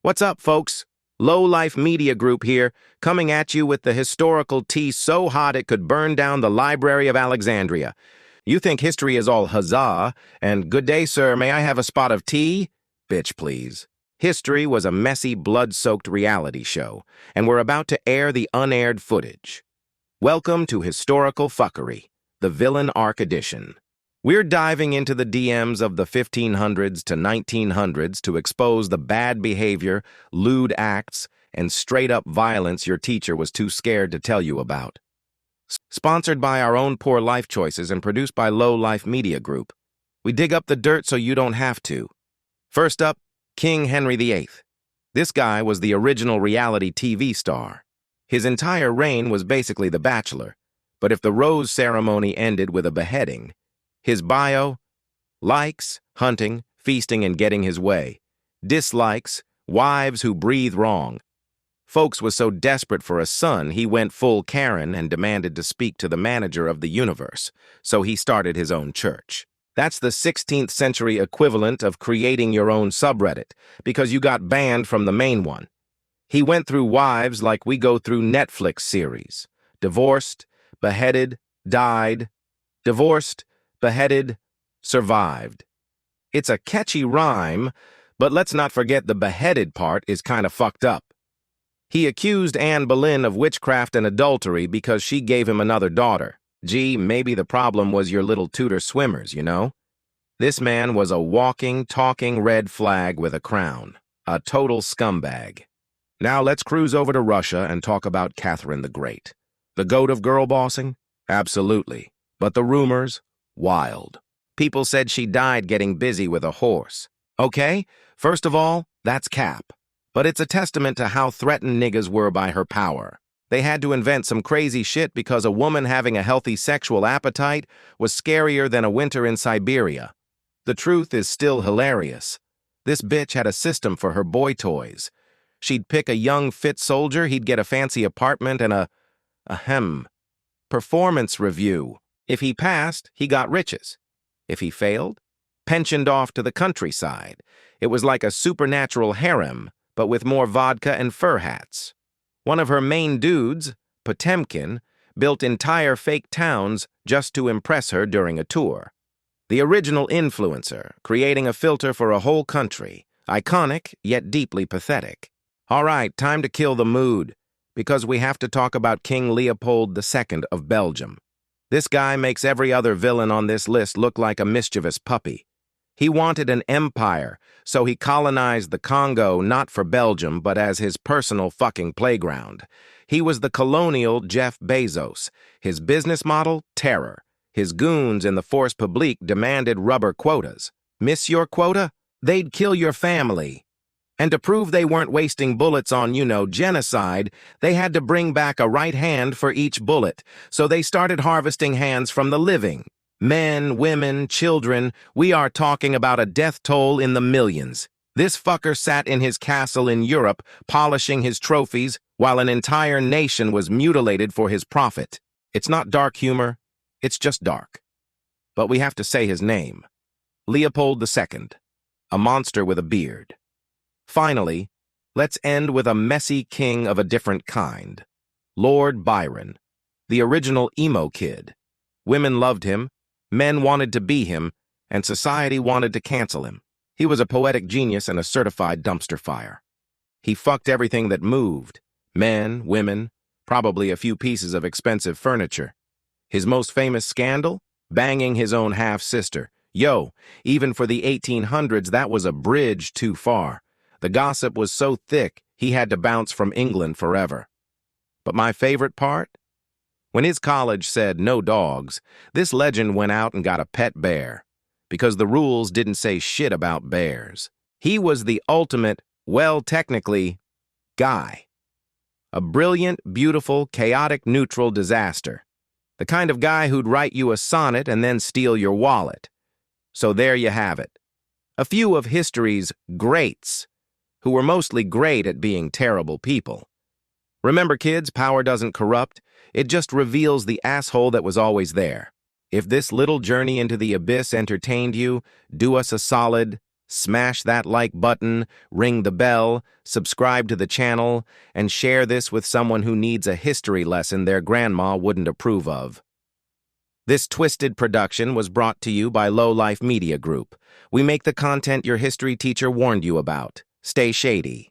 What's up, folks? Low Life Media Group here, coming at you with the historical tea so hot it could burn down the Library of Alexandria. You think history is all huzzah, and good day, sir, may I have a spot of tea? Bitch, please. History was a messy, blood-soaked reality show, and we're about to air the unaired footage. Welcome to Historical Fuckery, the Villain Arc Edition. We're diving into the DMs of the 1500s to 1900s to expose the bad behavior, lewd acts, and straight-up violence your teacher was too scared to tell you about. Sponsored by our own poor life choices and produced by Low Life Media Group, we dig up the dirt so you don't have to. First up, King Henry VIII. This guy was the original reality TV star. His entire reign was basically The Bachelor, but if the rose ceremony ended with a beheading, his bio: likes, hunting, feasting, and getting his way. Dislikes, wives who breathe wrong. Folks was so desperate for a son, he went full Karen and demanded to speak to the manager of the universe, so he started his own church. That's the 16th century equivalent of creating your own subreddit, because you got banned from the main one. He went through wives like we go through Netflix series. Divorced, beheaded, died, divorced, beheaded, survived. It's a catchy rhyme, but let's not forget the beheaded part is kind of fucked up. He accused Anne Boleyn of witchcraft and adultery because she gave him another daughter. Gee, maybe the problem was your little Tudor swimmers, you know? This man was a walking, talking red flag with a crown. A total scumbag. Now let's cruise over to Russia and talk about Catherine the Great. The goat of girl bossing? Absolutely. But the rumors? Wild. People said she died getting busy with a horse. Okay, first of all, that's cap. But it's a testament to how threatened niggas were by her power. They had to invent some crazy shit because a woman having a healthy sexual appetite was scarier than a winter in Siberia. The truth is still hilarious. This bitch had a system for her boy toys. She'd pick a young, fit soldier, he'd get a fancy apartment and a performance review. If he passed, he got riches. If he failed, pensioned off to the countryside. It was like a supernatural harem, but with more vodka and fur hats. One of her main dudes, Potemkin, built entire fake towns just to impress her during a tour. The original influencer, creating a filter for a whole country. Iconic, yet deeply pathetic. All right, time to kill the mood, because we have to talk about King Leopold II of Belgium. This guy makes every other villain on this list look like a mischievous puppy. He wanted an empire, so he colonized the Congo not for Belgium, but as his personal fucking playground. He was the colonial Jeff Bezos. His business model? Terror. His goons in the force publique demanded rubber quotas. Miss your quota? They'd kill your family. And to prove they weren't wasting bullets on, genocide, they had to bring back a right hand for each bullet, so they started harvesting hands from the living. Men, women, children, we are talking about a death toll in the millions. This fucker sat in his castle in Europe, polishing his trophies, while an entire nation was mutilated for his profit. It's not dark humor, it's just dark. But we have to say his name. Leopold II, a monster with a beard. Finally, let's end with a messy king of a different kind. Lord Byron, the original emo kid. Women loved him, men wanted to be him, and society wanted to cancel him. He was a poetic genius and a certified dumpster fire. He fucked everything that moved. Men, women, probably a few pieces of expensive furniture. His most famous scandal? Banging his own half-sister. Yo, even for the 1800s, that was a bridge too far. The gossip was so thick, he had to bounce from England forever. But my favorite part? When his college said no dogs, this legend went out and got a pet bear, because the rules didn't say shit about bears. He was the ultimate, well, technically, guy. A brilliant, beautiful, chaotic, neutral disaster. The kind of guy who'd write you a sonnet and then steal your wallet. So there you have it. A few of history's greats, who were mostly great at being terrible people. Remember, kids, power doesn't corrupt. It just reveals the asshole that was always there. If this little journey into the abyss entertained you, do us a solid, Smash that like button, ring the bell, subscribe to the channel, and share this with someone who needs a history lesson their grandma wouldn't approve of. This twisted production was brought to you by LoweLifeMediaGroup. We make the content your history teacher warned you about. Stay shady.